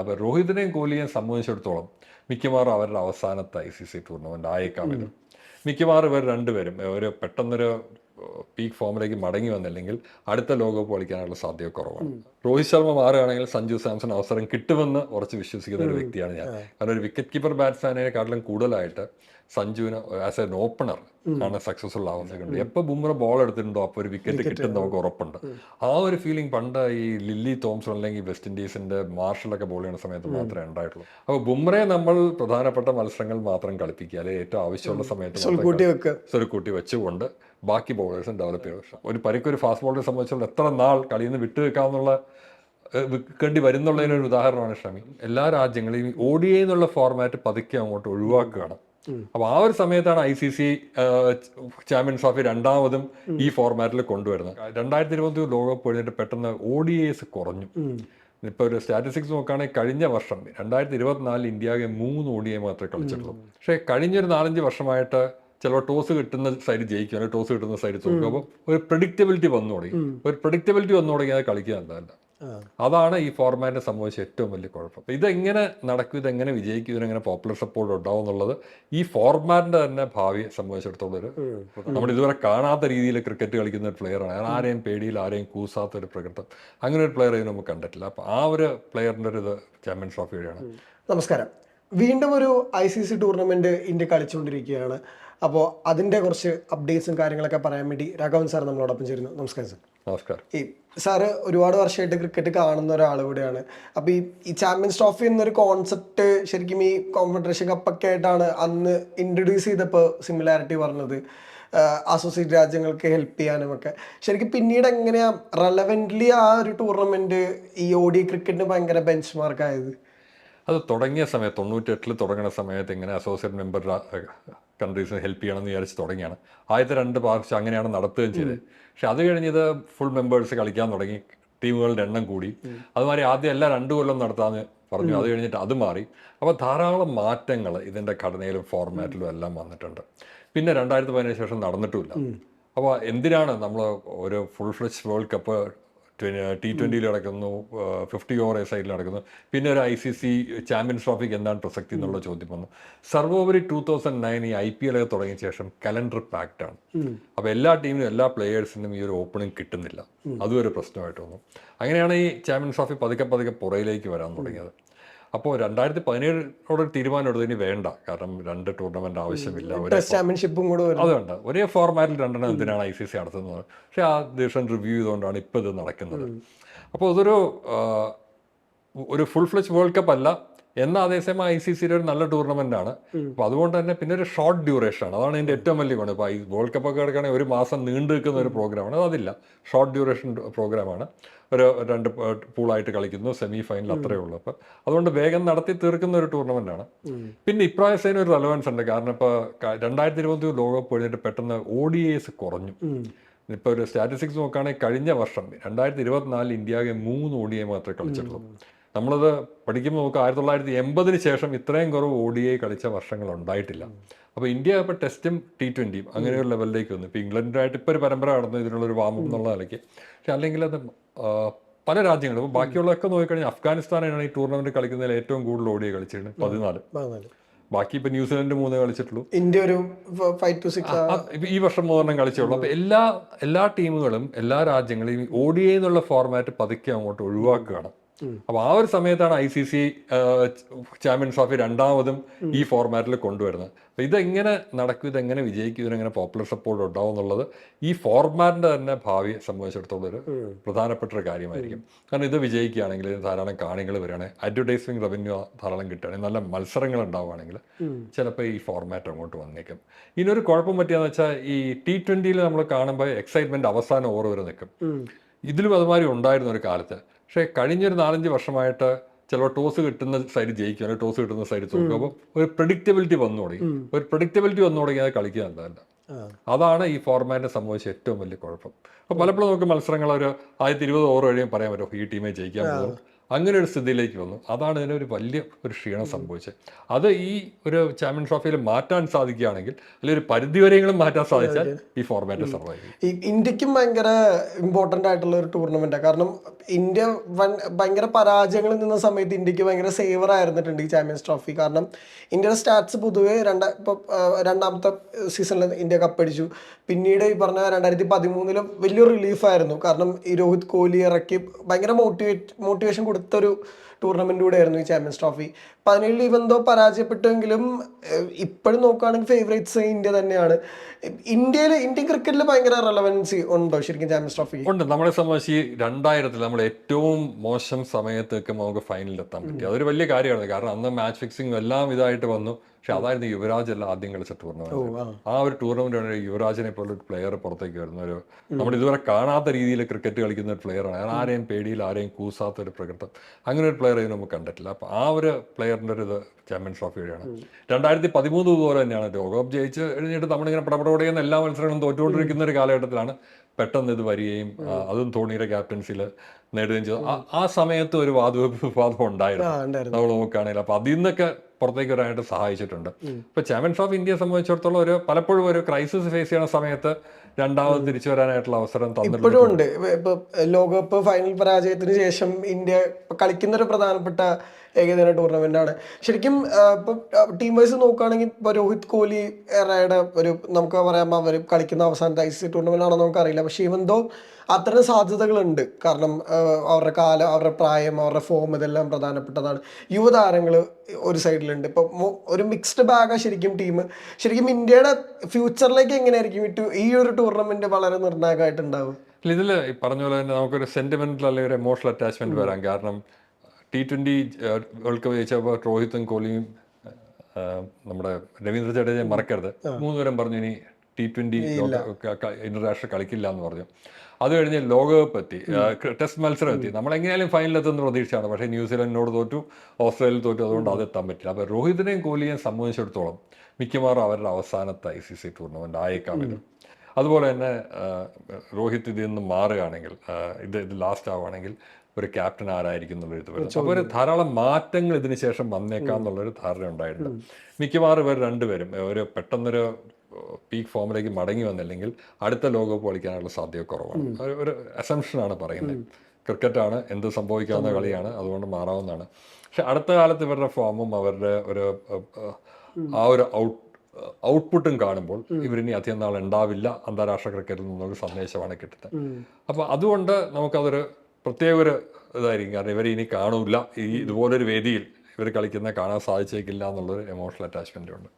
അപ്പോൾ രോഹിതിനെയും കോഹ്ലിയെയും സംബന്ധിച്ചിടത്തോളം മിക്കവാറും അവരുടെ അവസാനത്തെ ICC ടൂർണമെന്റ് ആയേക്കാം ഇത്. മിക്കവാറും ഇവർ രണ്ടുപേരും ഒരു പെട്ടെന്നൊരു പീക്ക് ഫോമിലേക്ക് മടങ്ങി വന്നില്ലെങ്കിൽ അടുത്ത ലോകകപ്പ് കളിക്കാനുള്ള സാധ്യത കുറവാണ്. രോഹിത് ശർമ്മ മാറുകയാണെങ്കിൽ സഞ്ജു സാംസൺ അവസരം കിട്ടുമെന്ന് ഉറച്ച് വിശ്വസിക്കുന്ന ഒരു വ്യക്തിയാണ് ഞാൻ. കാരണം ഒരു വിക്കറ്റ് കീപ്പർ ബാറ്റ്സ്മാനെക്കാട്ടിലും കൂടുതലായിട്ട് സഞ്ജുവിന് ആസ് എൻ ഓപ്പണർ ആണ് സക്സസ്ഫുൾ ആവുന്നത്. എപ്പോൾ ബുംറ ബോൾ എടുത്തിട്ടുണ്ടോ അപ്പോൾ ഒരു വിക്കറ്റ് കിട്ടും നമുക്ക് ഉറപ്പുണ്ട്. ആ ഒരു ഫീലിംഗ് പണ്ട് ഈ ലില്ലി തോംസൺ അല്ലെങ്കിൽ വെസ്റ്റ് ഇൻഡീസിന്റെ മാർഷലൊക്കെ ബോൾ ചെയ്യുന്ന സമയത്ത് മാത്രമേ ഉണ്ടായിട്ടുള്ളൂ. അപ്പോൾ ബുംറയെ നമ്മൾ പ്രധാനപ്പെട്ട മത്സരങ്ങൾ മാത്രം കളിപ്പിക്കുക, അല്ലെങ്കിൽ ഏറ്റവും ആവശ്യമുള്ള സമയത്ത് സ്വരുക്കൂട്ടി വെച്ചുകൊണ്ട് ബാക്കി ബോളേഴ്സും ഡെവലപ്പ് ചെയ്ത ഒരു പരിക്കൊരു ഫാസ്റ്റ് ബോളറെ സംബന്ധിച്ചുള്ള എത്ര നാൾ കളിയിൽ നിന്ന് വിട്ടു വെക്കാമെന്നുള്ള വിൽക്കേണ്ടി വരുന്നുള്ളതിനൊരു ഉദാഹരണമാണ് ഷമി. എല്ലാ രാജ്യങ്ങളും ODI എന്നുള്ള ഫോർമാറ്റ് പതുക്കെ അങ്ങോട്ട് ഒഴിവാക്കുകയാണ്. അപ്പൊ ആ ഒരു സമയത്താണ് ICC ചാമ്പ്യൻസ് ട്രോഫി രണ്ടാമതും ഈ ഫോർമാറ്റിൽ കൊണ്ടുവരുന്നത്. 2020 ലോകകപ്പ് കഴിഞ്ഞിട്ട് പെട്ടെന്ന് ODIs കുറഞ്ഞു. ഇപ്പൊ ഒരു സ്റ്റാറ്റിസ്റ്റിക്സ് നോക്കുകയാണെങ്കിൽ കഴിഞ്ഞ വർഷം 2024 ഇന്ത്യക്ക് 3 ODI മാത്രമേ കളിച്ചിട്ടുള്ളൂ. പക്ഷേ കഴിഞ്ഞൊരു 4-5 വർഷമായിട്ട് ചിലപ്പോൾ ടോസ് കിട്ടുന്ന സൈഡ് ജയിക്കും, അല്ലെങ്കിൽ ടോസ് കിട്ടുന്ന സൈഡ് തോക്കും. അപ്പോൾ ഒരു പ്രഡിക്റ്റബിലിറ്റി വന്നു തുടങ്ങി അത് കളിക്കുക എന്നതല്ല. അതാണ് ഈ ഫോർമാറ്റിനെ സംബന്ധിച്ച ഏറ്റവും വലിയ കുഴപ്പം. ഇതെങ്ങനെ നടക്കും, ഇതെങ്ങനെ വിജയിക്കും, ഇതിനെങ്ങനെ പോപ്പുലർ സപ്പോർട്ട് ഉണ്ടാവും എന്നുള്ളത് ഈ ഫോർമാറ്റിന്റെ തന്നെ ഭാവിയെ സംബന്ധിച്ചിടത്തോളം ഒരു നമ്മൾ ഇതുവരെ കാണാത്ത രീതിയിൽ ക്രിക്കറ്റ് കളിക്കുന്ന ഒരു പ്ലെയറാണ്. ആരെയും പേടിയിൽ ആരെയും കൂസാത്ത ഒരു പ്രകൃതം, അങ്ങനെ ഒരു പ്ലെയർ ഇതിന് നമുക്ക് കണ്ടിട്ടില്ല. അപ്പോൾ ആ ഒരു പ്ലെയറിന്റെ ഒരു ഇത് ചാമ്പ്യൻസ് ട്രോഫി വഴിയാണ്. നമസ്കാരം. വീണ്ടും ഒരു ICC ടൂർണമെന്റ് ഇന്ത്യ കളിച്ചുകൊണ്ടിരിക്കുകയാണ്. അപ്പോൾ അതിൻ്റെ കുറച്ച് അപ്ഡേറ്റ്സും കാര്യങ്ങളൊക്കെ പറയാൻ വേണ്ടി രാഘവൻ സാർ നമ്മളോടൊപ്പം ചേരുന്നു. നമസ്കാരം സാർ. നമസ്കാരം. സാറ് ഒരുപാട് വർഷമായിട്ട് ക്രിക്കറ്റ് കാണുന്ന ഒരാൾ കൂടെയാണ്. അപ്പോൾ ഈ ചാമ്പ്യൻസ് ട്രോഫി എന്നൊരു കോൺസെപ്റ്റ് ശരിക്കും ഈ കോൺഫെഡറേഷൻ കപ്പൊക്കെ ആയിട്ടാണ് അന്ന് ഇൻട്രൊഡ്യൂസ് ചെയ്തപ്പോൾ സിമിലാരിറ്റി പറഞ്ഞത്, അസോസിയേറ്റ് രാജ്യങ്ങൾക്ക് ഹെൽപ്പ് ചെയ്യാനും ഒക്കെ. ശരിക്കും പിന്നീട് എങ്ങനെയാ റെലവെൻ്റ്ലി ആ ഒരു ടൂർണമെന്റ് ഈ ODI ക്രിക്കറ്റിന് ഭയങ്കര ബെഞ്ച് മാർക്ക് ആയത്? അത് തുടങ്ങിയ സമയത്ത് 98 തുടങ്ങുന്ന സമയത്ത് ഇങ്ങനെ അസോസിയേറ്റ് മെമ്പർ കൺട്രീസിന് ഹെൽപ്പ് ചെയ്യണമെന്ന് വിചാരിച്ച് തുടങ്ങിയാണ്. ആദ്യത്തെ 2 പ്രാവശ്യം അങ്ങനെയാണ് നടത്തുകയും ചെയ്തത്. പക്ഷെ അത് കഴിഞ്ഞത് ഫുൾ മെമ്പേഴ്സ് കളിക്കാൻ തുടങ്ങി, ടീമുകളുടെ എണ്ണം കൂടി. അതുമാതിരി ആദ്യം എല്ലാം 2 കൊല്ലം നടത്താമെന്ന് പറഞ്ഞു, അത് കഴിഞ്ഞിട്ട് അത് മാറി. അപ്പോൾ ധാരാളം മാറ്റങ്ങൾ ഇതിൻ്റെ ഘടനയിലും ഫോർമാറ്റിലും എല്ലാം വന്നിട്ടുണ്ട്. പിന്നെ 2017 ശേഷം നടന്നിട്ടുമില്ല. അപ്പോൾ എന്തിനാണ് നമ്മൾ ഒരു full fledge world cup T20 നടക്കുന്നു, 50 ഓവർ സൈഡിൽ നടക്കുന്നു, പിന്നെ ഒരു ICC ചാമ്പ്യൻസ് ട്രോഫിക്ക് എന്താണ് പ്രസക്തി എന്നുള്ള ചോദ്യം വന്നു. സർവോപരി 2009 ഈ IPL ഒക്കെ തുടങ്ങിയ ശേഷം കലണ്ടർ പാക്ഡ് ആണ്. അപ്പോൾ എല്ലാ ടീമിനും എല്ലാ പ്ലേയേഴ്സിനും ഈ ഒരു ഓപ്പണിംഗ് കിട്ടുന്നില്ല. അതും ഒരു പ്രശ്നമായിട്ട് വന്നു. അങ്ങനെയാണ് ഈ ചാമ്പ്യൻസ് ട്രോഫി പതുക്കെ പുറയിലേക്ക് വരാൻ തുടങ്ങിയത്. അപ്പോൾ 2017 തീരുമാനം എടുത്ത് ഇനി വേണ്ട, കാരണം 2 ടൂർണമെന്റ് ആവശ്യമില്ല, അതുകൊണ്ട് ഒരേ ഫോർമാറ്റിൽ 2 എന്തിനാണ് ICC നടത്തുന്നത്. പക്ഷെ ആ ഡിസിഷൻ റിവ്യൂ ചെയ്തുകൊണ്ടാണ് ഇപ്പോൾ ഇത് നടക്കുന്നത്. അപ്പോൾ അതൊരു ഫുൾ ഫ്ലെഡ്ജ് വേൾഡ് കപ്പ് അല്ല, എന്നാൽ അതേസമയം ICCയുടെ ഒരു നല്ല ടൂർണമെന്റ് ആണ്. അപ്പോൾ അതുകൊണ്ട് തന്നെ പിന്നെ ഒരു ഷോർട്ട് ഡ്യൂറേഷൻ ആണ്. അതാണ് ഇതിൻ്റെ ഏറ്റവും വലിയ ഗുണം. ഇപ്പോൾ ഈ വേൾഡ് കപ്പ് ഒക്കെ എടുക്കുകയാണെങ്കിൽ 1 മാസം നീണ്ടു നിൽക്കുന്ന ഒരു പ്രോഗ്രാമാണ്. അതില്ല, ഷോർട്ട് ഡ്യൂറേഷൻ പ്രോഗ്രാമാണ്. ഒരു 2 പൂളായിട്ട് കളിക്കുന്നു, സെമി ഫൈനൽ അത്രയേ ഉള്ളൂ. അപ്പോൾ അതുകൊണ്ട് വേഗം നടത്തി തീർക്കുന്ന ഒരു ടൂർണമെന്റ് ആണ്. പിന്നെ ഇപ്രാവശ്യത്തിന് ഒരു റെലവൻസ് ഉണ്ട്, കാരണം ഇപ്പോൾ 2020 ലോകകപ്പ് കഴിഞ്ഞിട്ട് പെട്ടെന്ന് ODIs കുറഞ്ഞു. ഇപ്പോൾ ഒരു സ്റ്റാറ്റിസ്റ്റിക്സ് നോക്കുകയാണെങ്കിൽ കഴിഞ്ഞ വർഷം 2024 ഇന്ത്യക്ക് 3 ODI മാത്രമേ കളിച്ചിട്ടുള്ളൂ. നമ്മളത് പഠിക്കുമ്പോൾ നമുക്ക് 1980 ശേഷം ഇത്രയും കുറവ് ODI കളിച്ച വർഷങ്ങൾ ഉണ്ടായിട്ടില്ല. അപ്പോൾ ഇന്ത്യ ഇപ്പോൾ ടെസ്റ്റും T20 അങ്ങനെ ഒരു ലെവലിലേക്ക് വന്നു. ഇപ്പോൾ ഇംഗ്ലണ്ടുമായിട്ട് ഇപ്പോൾ ഒരു പരമ്പര നടന്നു, ഇതിനുള്ളൊരു വാമപ്പ് എന്നുള്ള നിലയ്ക്ക്. പക്ഷെ അല്ലെങ്കിൽ അത് പല രാജ്യങ്ങളും, ഇപ്പോൾ ബാക്കിയുള്ളതൊക്കെ നോക്കിക്കഴിഞ്ഞാൽ അഫ്ഗാനിസ്ഥാനാണ് ഈ ടൂർണമെന്റ് കളിക്കുന്നതിൽ ഏറ്റവും കൂടുതൽ ODI കളിച്ചിട്ടുണ്ട്, 14. ബാക്കി ഇപ്പൊ ന്യൂസിലൻഡ് 3 കളിച്ചിട്ടുള്ളൂ, ഇന്ത്യ ഒരു 5 to 6 ഈ വർഷം 3 കളിച്ചുള്ളൂ. അപ്പൊ എല്ലാ ടീമുകളും എല്ലാ രാജ്യങ്ങളും ODI എന്നുള്ള ഫോർമാറ്റ് പതുക്കെ അങ്ങോട്ട് ഒഴിവാക്കുകയാണ്. അപ്പോൾ ആ ഒരു സമയത്താണ് ICC ചാമ്പ്യൻസ് ട്രോഫി രണ്ടാമതും ഈ ഫോർമാറ്റിൽ കൊണ്ടുവരുന്നത്. അപ്പോൾ ഇതെങ്ങനെ നടക്കും, ഇതെങ്ങനെ വിജയിക്കും, ഇതിനെങ്ങനെ പോപ്പുലർ സപ്പോർട്ട് ഉണ്ടാവും എന്നുള്ളത് ഈ ഫോർമാറ്റിന്റെ തന്നെ ഭാവിയെ സംബന്ധിച്ചിടത്തോളം ഒരു പ്രധാനപ്പെട്ട ഒരു കാര്യമായിരിക്കും. കാരണം ഇത് വിജയിക്കുകയാണെങ്കിൽ ധാരാളം കാണികൾ വരികയാണെങ്കിൽ, അഡ്വർടൈസിങ് റവന്യൂ ധാരാളം കിട്ടുകയാണെങ്കിൽ, നല്ല മത്സരങ്ങൾ ഉണ്ടാവുകയാണെങ്കിൽ ചിലപ്പോൾ ഈ ഫോർമാറ്റ് അങ്ങോട്ട് വന്നേക്കും. ഇതിനൊരു കുഴപ്പം പറ്റിയാന്ന് വെച്ചാൽ ഈ T20 നമ്മൾ കാണുമ്പോൾ എക്സൈറ്റ്മെന്റ് അവസാനം ഓവർ വരെ നിൽക്കും. ഇതിലും അതുമാതിരി ഉണ്ടായിരുന്ന ഒരു കാലത്ത്. പക്ഷേ കഴിഞ്ഞൊരു 4-5 വർഷമായിട്ട് ചിലപ്പോൾ ടോസ് കിട്ടുന്ന സൈഡ് ജയിക്കും, അല്ലെങ്കിൽ ടോസ് കിട്ടുന്ന സൈഡ് തോക്കും. അപ്പോൾ ഒരു പ്രഡിക്റ്റബിലിറ്റി വന്നു തുടങ്ങി അത് കളിക്കുക എന്നതല്ല. അതാണ് ഈ ഫോർമാറ്റിനെ സംബന്ധിച്ച ഏറ്റവും വലിയ കുഴപ്പം. അപ്പോൾ പലപ്പോഴും നമുക്ക് മത്സരങ്ങൾ ഒരു 20 ഓവർ കഴിയും പറയാൻ പറ്റും ഈ ടീമേ ജയിക്കാൻ പോകും, അങ്ങനെ ഒരു സ്ഥിതിയിലേക്ക് വന്നു. അതാണ് ഇതിനൊരു വലിയ ഒരു ക്ഷീണം സംഭവിച്ചത്. അത് ഈ ഒരു ചാമ്പ്യൻ ട്രോഫിയിൽ മാറ്റാൻ സാധിക്കുകയാണെങ്കിൽ, അല്ലെങ്കിൽ ഒരു പരിധിവരെയെങ്കിലും മാറ്റാൻ സാധിച്ചാൽ ഈ ഫോർമാറ്റ് സർവൈവ് ചെയ്യും. ഈ ഇന്ത്യക്കും ഭയങ്കര ഇമ്പോർട്ടൻ്റ് ആയിട്ടുള്ള ഒരു ടൂർണമെൻറ്റാണ്. കാരണം ഇന്ത്യ ഭയങ്കര പരാജയങ്ങളിൽ നിന്ന സമയത്ത് ഇന്ത്യക്ക് ഭയങ്കര സേവർ ആയിരുന്നിട്ടുണ്ട് ഈ ചാമ്പ്യൻസ് ട്രോഫി. കാരണം ഇന്ത്യയുടെ സ്റ്റാറ്റ്സ് പൊതുവേ രണ്ടാമത്തെ സീസണിൽ ഇന്ത്യ കപ്പടിച്ചു. പിന്നീട് ഈ പറഞ്ഞ 2013 വലിയൊരു റിലീഫായിരുന്നു. കാരണം ഈ രോഹിത് കോഹ്ലി ഇറക്കി ഭയങ്കര മോട്ടിവേഷൻ കൊടുത്തൊരു ടൂർണമെന്റ് കൂടെ ആയിരുന്നു ഈ ചാമ്പ്യൻസ് ട്രോഫി. 17 ഇവന്തോ പരാജയപ്പെട്ടുവെങ്കിലും ഇപ്പോഴും നോക്കുകയാണെങ്കിൽ ഫേവറേറ്റ്സ് ഇന്ത്യ തന്നെയാണ്. ഇന്ത്യൻ ക്രിക്കറ്റിൽ ഭയങ്കര റെലവൻസി ഉണ്ടോ ശരിക്കും ചാമ്പ്യൻസ് ട്രോഫി? ഉണ്ട്. നമ്മളെ സംബന്ധിച്ച് ഈ 2000 നമ്മൾ ഏറ്റവും മോശം സമയത്തൊക്കെ നമുക്ക് ഫൈനലിൽ എത്താൻ പറ്റി. അതൊരു വലിയ കാര്യമാണ്. കാരണം അന്ന് മാച്ച് ഫിക്സിംഗ് എല്ലാം ഇതായിട്ട് വന്നു. പക്ഷെ അതായിരുന്നു യുവരാജ് എല്ലാം ആദ്യം കളിച്ച ടൂർണമെന്റ്. ആ ഒരു ടൂർണമെന്റാണ് യുവരാജിനെ പോലെ ഒരു പ്ലെയർ പുറത്തേക്ക് വരുന്ന ഒരു നമ്മൾ ഇതുവരെ കാണാത്ത രീതിയിൽ ക്രിക്കറ്റ് കളിക്കുന്ന ഒരു പ്ലെയറാണ്. കാരണം ആരെയും പേടിയിൽ ആരെയും കൂസാത്ത ഒരു പ്രകൃതം, അങ്ങനെ ഒരു പ്ലെയർ ഇതിന് നമുക്ക് കണ്ടിട്ടില്ല. അപ്പോൾ ആ ഒരു പ്ലെയറിൻ്റെ ഒരു ഇത് ചാമ്പ്യൻസ് ട്രോഫി വഴിയാണ്. 2013 പോലെ തന്നെയാണ് ലോകകപ്പ് ജയിച്ച് കഴിഞ്ഞിട്ട് നമ്മളിങ്ങനെ പടപടോടെയുന്ന എല്ലാ മത്സരങ്ങളും തോറ്റുകൊണ്ടിരിക്കുന്ന ഒരു കാലഘട്ടത്തിലാണ് പെട്ടെന്ന് ഇത് വരികയും അതും ധോണിയുടെ ക്യാപ്റ്റൻസിൽ നേടുകയും ചെയ്തു. ആ സമയത്ത് ഒരു വാദം ഉണ്ടായിരുന്നു നമ്മൾ നോക്കുകയാണെങ്കിൽ. അപ്പോൾ അതിൽ നിന്നൊക്കെ പുറത്തേക്ക് വരാനായിട്ട് സഹായിച്ചിട്ടുണ്ട്. ഇപ്പൊ ചാമ്പ്യൻസ് ട്രോഫി ഇന്ത്യയെ സംബന്ധിച്ചിടത്തോളം പലപ്പോഴും ഒരു ക്രൈസിസ് ഫേസ് ചെയ്യുന്ന സമയത്ത് രണ്ടാമത് തിരിച്ചു വരാനായിട്ടുള്ള അവസരം ഇപ്പോഴും ഉണ്ട്. ഇപ്പൊ ലോകകപ്പ് ഫൈനൽ പരാജയത്തിന് ശേഷം ഇന്ത്യ കളിക്കുന്ന ഒരു പ്രധാനപ്പെട്ട ഏകദിന ടൂർണമെന്റ് ആണ് ശരിക്കും. ഇപ്പൊ ടീം വൈസ് നോക്കുകയാണെങ്കിൽ ഇപ്പൊ രോഹിത് കോഹ്ലി എറയുടെ ഒരു നമുക്ക് പറയാം അവർ കളിക്കുന്ന അവസാനത്തെ ICC ടൂർണമെന്റ് ആണെന്ന് നമുക്കറിയില്ല. പക്ഷെ ഇവന്തോ അത്തരം സാധ്യതകളുണ്ട്. കാരണം അവരുടെ കാലം, അവരുടെ പ്രായം, അവരുടെ ഫോം ഇതെല്ലാം പ്രധാനപ്പെട്ടതാണ്. യുവതാരങ്ങൾ ഒരു സൈഡിലുണ്ട്. ഇപ്പൊ ഒരു മിക്സ്ഡ് ബാഗാണ് ശരിക്കും ടീം. ശരിക്കും ഇന്ത്യയുടെ ഫ്യൂച്ചറിലേക്ക് എങ്ങനെയായിരിക്കും ഈ ഒരു ടൂർണമെന്റ് വളരെ നിർണായകമായിട്ടുണ്ടാവും? ഇതിൽ പറഞ്ഞ പോലെ തന്നെ നമുക്കൊരു സെന്റിമെന്റൽ അല്ലെങ്കിൽ ഒരു എമോഷണൽ അറ്റാച്ച്മെന്റ് വരാം. കാരണം T20 വേൾഡ് കപ്പ് ജയിച്ചപ്പോൾ രോഹിത്തും കോഹ്ലിയും നമ്മുടെ രവീന്ദ്ര ജഡേജയെ മറക്കരുത്, 3 പേരും പറഞ്ഞു ഇനി T20 ഇന്റർനാഷണൽ കളിക്കില്ല എന്ന് പറഞ്ഞു. അത് കഴിഞ്ഞ് ലോകകപ്പ് എത്തി, ടെസ്റ്റ് മത്സരം എത്തി. നമ്മൾ എങ്ങനെയാലും ഫൈനലെത്തുന്ന പ്രതീക്ഷയാണ്. പക്ഷേ ന്യൂസിലൻഡിനോട് തോറ്റു, ഓസ്ട്രേലിയയിൽ തോറ്റു. അതുകൊണ്ട് അതെത്താൻ പറ്റില്ല. അപ്പോൾ രോഹിതിനെയും കോഹ്ലിയെയും സംബന്ധിച്ചിടത്തോളം മിക്കവാറും അവരുടെ അവസാനത്തെ ICC ടൂർണമെന്റ് ആയേക്കാം ഇത്. അതുപോലെ തന്നെ രോഹിത് ഇതിൽ നിന്ന് മാറുകയാണെങ്കിൽ, ഇത് ലാസ്റ്റ് ആവുകയാണെങ്കിൽ ഒരു ക്യാപ്റ്റൻ ആരായിരിക്കും എന്നുള്ളൊരു ഇത് വരും. അപ്പോൾ ഒരു ധാരാളം മാറ്റങ്ങൾ ഇതിന് ശേഷം വന്നേക്കാം എന്നുള്ളൊരു ധാരണ ഉണ്ടായിട്ടുണ്ട്. മിക്കവാറും ഇവർ രണ്ടുപേരും ഒരു പെട്ടെന്നൊരു പീക്ക് ഫോമിലേക്ക് മടങ്ങി വന്നില്ലെങ്കിൽ അടുത്ത ലോകകപ്പ് കളിക്കാനുള്ള സാധ്യത കുറവാണ്. ഒരു അസംഷനാണ് പറയുന്നത്. ക്രിക്കറ്റാണ്, എന്ത് സംഭവിക്കാവുന്ന കളിയാണ്, അതുകൊണ്ട് മാറാവുന്നതാണ്. പക്ഷെ അടുത്ത കാലത്ത് ഇവരുടെ ഫോമും അവരുടെ ആ ഒരു ഔട്ട്പുട്ടും കാണുമ്പോൾ ഇവരിനി അധികം നാൾ ഉണ്ടാവില്ല അന്താരാഷ്ട്ര ക്രിക്കറ്റിൽ നിന്നൊരു സന്ദേശമാണ് കിട്ടുന്നത്. അപ്പോൾ അതുകൊണ്ട് നമുക്കതൊരു പ്രത്യേക ഒരു ഇതായിരിക്കും. കാരണം ഇവർ ഇനി കാണൂല, ഇതുപോലൊരു വേദിയിൽ ഇവർ കാണാൻ സാധിച്ചേക്കില്ല എന്നുള്ളൊരു എമോഷണൽ അറ്റാച്ച്മെൻ്റ് ഉണ്ട്.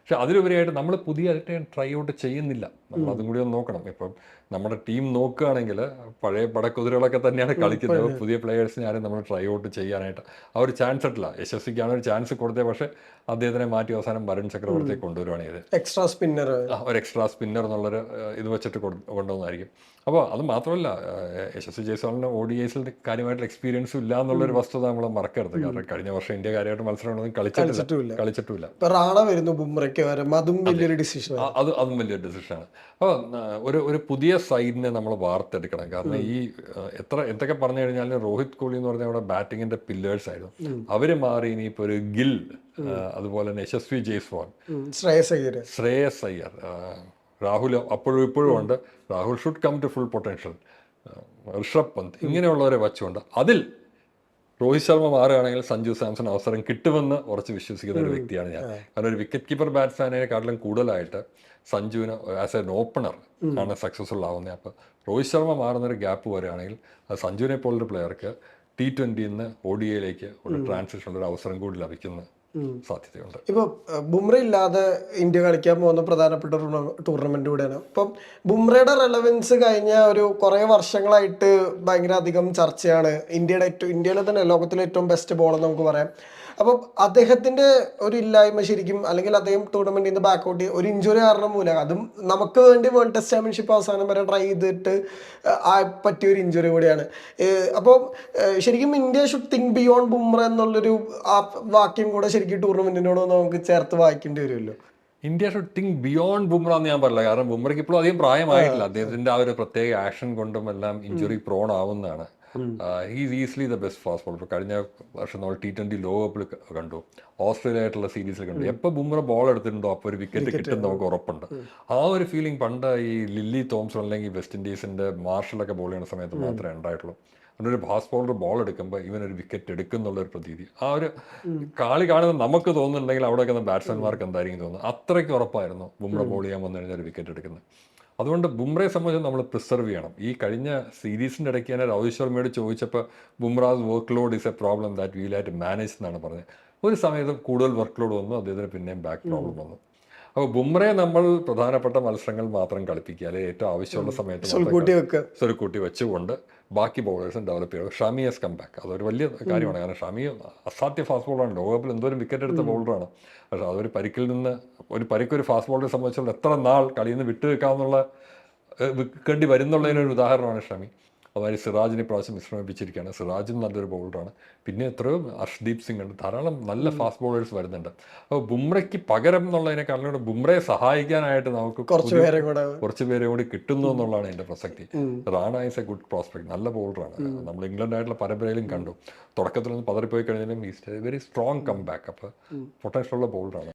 പക്ഷെ അതിലുപരിയായിട്ട് നമ്മൾ പുതിയതായിട്ട് ട്രൈ ഔട്ട് ചെയ്യുന്നില്ല. നമ്മൾ അതും കൂടി ഒന്ന് നോക്കണം. ഇപ്പം നമ്മുടെ ടീം നോക്കുകയാണെങ്കിൽ പഴയ പടക്കുതിരകളൊക്കെ തന്നെയാണ് കളിക്കുന്നത്. പുതിയ പ്ലെയേഴ്സിനെ ആരും നമ്മൾ ട്രൈ ഔട്ട് ചെയ്യാനായിട്ട് ആ ഒരു ചാൻസ് ഇട്ടില്ല. യശസ്വിക്കാണ് ഒരു ചാൻസ് കൊടുത്തത്. പക്ഷേ അദ്ദേഹത്തിനെ മാറ്റി അവസാനം വരുൺ ചക്രവർത്തിയെ കൊണ്ടുവരുവാണ് ചെയ്തത്. എക്സ്ട്രാ സ്പിന്നർ, ഒരു എക്സ്ട്രാ സ്പിന്നർ എന്നുള്ളൊരു ഇത് വെച്ചിട്ട് കൊണ്ടുവന്നായിരിക്കും. അപ്പോൾ അത് മാത്രമല്ല, യശസ്വി ജയ്സ്വാളിന് ODIസിൽ കാര്യമായിട്ടുള്ള എക്സ്പീരിയൻസും ഇല്ല എന്നുള്ളൊരു വസ്തുത നമ്മൾ മറക്കരുത്. കാരണം കഴിഞ്ഞ വർഷം ഇന്ത്യ കാര്യമായിട്ട് മത്സരങ്ങളൊന്നും കളിച്ചിട്ടില്ല. റാണ വരുന്നു, ബുംറയ്ക്ക് വരും, അതും വലിയൊരു ഡിസിഷൻ. അതും വലിയൊരു ഡിസിഷനാണ്. അപ്പോൾ ഒരു പുതിയ സൈഡിനെ നമ്മൾ വാർത്തെടുക്കണം. കാരണം ഈ എന്തൊക്കെ പറഞ്ഞു കഴിഞ്ഞാലും രോഹിത് കോഹ്ലി എന്ന് പറഞ്ഞാൽ അവിടെ ബാറ്റിങ്ങിന്റെ പില്ലേഴ്സ് ആയിരുന്നു. അവര് മാറി ഇനിയിപ്പോൾ ഒരു ഗിൽ, അതുപോലെ തന്നെ യശസ്വി ജയ്സ്വാൾ, ശ്രേയസ് അയ്യർ, രാഹുൽ അപ്പോഴും ഇപ്പോഴും ഉണ്ട്. Rahul should come to full potential, Rishabh Pant, ഇങ്ങനെയുള്ളവരെ വച്ചുകൊണ്ട് അതിൽ രോഹിത് ശർമ്മ മാറുകയാണെങ്കിൽ സഞ്ജു സാംസൺ അവസരം കിട്ടുമെന്ന് ഉറച്ച് വിശ്വസിക്കുന്ന ഒരു വ്യക്തിയാണ് ഞാൻ. കാരണം ഒരു വിക്കറ്റ് കീപ്പർ ബാറ്റ്സ്മാനേക്കാട്ടിലും കൂടുതലായിട്ട് സഞ്ജുവിന് ആസ് എൻ ഓപ്പണർ ആണ് സക്സസ്ഫുൾ ആവുന്നത്. അപ്പോൾ രോഹിത് ശർമ്മ മാറുന്നൊരു ഗ്യാപ്പ് വരികയാണെങ്കിൽ അത് സഞ്ജുവിനെ പോലൊരു പ്ലെയർക്ക് T20 ODIയിലേക്ക് ഒരു ട്രാൻസിഷൻ ഒരു അവസരം കൂടി ലഭിക്കുന്ന സാധ്യതയുണ്ട്. ഇപ്പോൾ ബുംറ ഇല്ലാതെ ഇന്ത്യ കളിക്കാൻ പോകുന്ന പ്രധാനപ്പെട്ട ടൂർണമെന്റ് കൂടെയാണ്. ഇപ്പം ബുംറയുടെ റെലവൻസ് കഴിഞ്ഞ ഒരു കുറേ വർഷങ്ങളായിട്ട് ഭയങ്കര അധികം ചർച്ചയാണ്. ഇന്ത്യയിലെ തന്നെ ലോകത്തിലെ ഏറ്റവും ബെസ്റ്റ് ബോളർ നമുക്ക് പറയാം. അപ്പം അദ്ദേഹത്തിന്റെ ഒരു ഇല്ലായ്മ ശരിക്കും, അല്ലെങ്കിൽ അദ്ദേഹം ടൂർണമെന്റിൽ നിന്ന് ബാക്കൗട്ട് ഒരു ഇഞ്ചുറി കാരണം മൂലം, അതും നമുക്ക് വേണ്ടി വേൾഡ് ടെസ്റ്റ് ചാമ്പ്യൻഷിപ്പ് അവസാനം വരെ ട്രൈ ചെയ്തിട്ട് പറ്റിയൊരു ഇഞ്ചുറി കൂടിയാണ്. അപ്പോൾ ശരിക്കും India should think beyond Bumrah എന്നുള്ളൊരു ആ വാക്യം കൂടെ ശരിക്കും ടൂർണമെന്റിനോട് നമുക്ക് ചേർത്ത് വായിക്കേണ്ടി വരുമല്ലോ. India should think beyond Bumrah എന്ന് ഞാൻ പറയില്ല. കാരണം ബുംറയ്ക്ക് ഇപ്പോഴും അധികം പ്രായമായിട്ടില്ല. അദ്ദേഹത്തിന്റെ ആ ഒരു പ്രത്യേക ആക്ഷൻ കൊണ്ടും എല്ലാം ഇഞ്ചുറി പ്രോൺ ആവുന്നതാണ്. He's easily the best fast bowler. കഴിഞ്ഞ വർഷം നമ്മൾ T20 ലോകകപ്പിൽ കണ്ടു, ഓസ്ട്രേലിയ ആയിട്ടുള്ള സീരീസിൽ കണ്ടു. എപ്പോൾ ബുംറ ബോൾ എടുത്തിട്ടുണ്ടോ അപ്പോൾ ഒരു വിക്കറ്റ് കിട്ടും നമുക്ക് ഉറപ്പുണ്ട്. ആ ഒരു ഫീലിംഗ് പണ്ട് ഈ ലില്ലി തോംസൺ അല്ലെങ്കിൽ വെസ്റ്റ് ഇൻഡീസിന്റെ മാർഷലൊക്കെ ബോൾ ചെയ്യുന്ന സമയത്ത് മാത്രമേ ഉണ്ടായിട്ടുള്ളൂ. ഒരു ഫാസ്റ്റ് ബോളർ ബോൾ എടുക്കുമ്പോൾ ഇവനൊരു വിക്കറ്റ് എടുക്കും എന്നുള്ളൊരു പ്രതീതി, ആ ഒരു കളി കാണുന്ന നമുക്ക് തോന്നുന്നുണ്ടെങ്കിൽ അവിടെയൊക്കെ ബാറ്റ്സ്മാൻമാർക്ക് എന്തായിരിക്കും തോന്നുന്നത്, അത്രയ്ക്ക് ഉറപ്പായിരുന്നു ബുംറ ബോൾ ചെയ്യാൻ വന്നു കഴിഞ്ഞാൽ ഒരു വിക്കറ്റ് എടുക്കുന്നത്. അതുകൊണ്ട് ബുംറയെ സംബന്ധിച്ച് നമ്മൾ പ്രിസർവ് ചെയ്യണം. ഈ കഴിഞ്ഞ സീരീസിൻ്റെ ഇടയ്ക്ക് തന്നെ രോഹിത് ശർമ്മയോട് ചോദിച്ചപ്പോൾ Bumrah's workload is a problem that we'll have to manage എന്നാണ് പറഞ്ഞത്. ഒരു സമയത്ത് കൂടുതൽ വർക്ക് ലോഡ് വന്നു, അദ്ദേഹത്തിന് പിന്നെയും ബാക്ക് പ്രോബ്ലം വന്നു. അപ്പോൾ ബുംറയെ നമ്മൾ പ്രധാനപ്പെട്ട മത്സരങ്ങൾ മാത്രം കളിപ്പിക്കുക, അല്ലെങ്കിൽ ഏറ്റവും ആവശ്യമുള്ള സമയത്ത് സ്വരുക്കൂട്ടി വെച്ചുകൊണ്ട് ബാക്കി ബോളേഴ്സും ഡെവലപ്പ് ചെയ്യുക. ഷമി ഹസ് കം ബാക്ക്, അതൊരു വലിയ കാര്യമാണ്. കാരണം ഷമി അസാധ്യ ഫാസ്റ്റ് ബോളറാണ്, ലോകകപ്പിൽ എന്തോരം വിക്കറ്റ് എടുത്ത ബോളറാണ്. പക്ഷേ അതൊരു പരിക്കിൽ നിന്ന് പരിക്കൊരു ഫാസ്റ്റ് ബോളറെ സംബന്ധിച്ചുള്ള എത്ര നാൾ കളിയിൽ നിന്ന് വിട്ടു വെക്കാമെന്നുള്ള വിൽക്കേണ്ടി വരുന്നുള്ളതിനൊരു ഉദാഹരണമാണ് ഷമി. അതുമാതിരി സിറാജിനെ പ്രാവശ്യം വിശ്രമിപ്പിച്ചിരിക്കുകയാണ്. സിറാജും നല്ലൊരു ബോളറാണ്. പിന്നെ എത്രയോ അർഷ്ദീപ് സിംഗ് ഉണ്ട്, ധാരാളം നല്ല ഫാസ്റ്റ് ബോളേഴ്സ് വരുന്നുണ്ട്. അപ്പോൾ ബുംറയ്ക്ക് പകരം എന്നുള്ളതിനേക്കാളും ബുംറയെ സഹായിക്കാനായിട്ട് നമുക്ക് കുറച്ച് പേരെ കൂടി കിട്ടുന്നു എന്നുള്ളതാണ് എൻ്റെ പ്രസക്തി. Rana is A good prospect, നല്ല ബോളറാണ്. നമ്മൾ ഇംഗ്ലണ്ടായിട്ടുള്ള പരമ്പരയിലും കണ്ടു, തുടക്കത്തിൽ നിന്ന് പതറിപ്പോയി കഴിഞ്ഞാലും is a very strong come back. അപ്പോൾ പൊട്ടൻഷ്യലുള്ള ബോളറാണ്.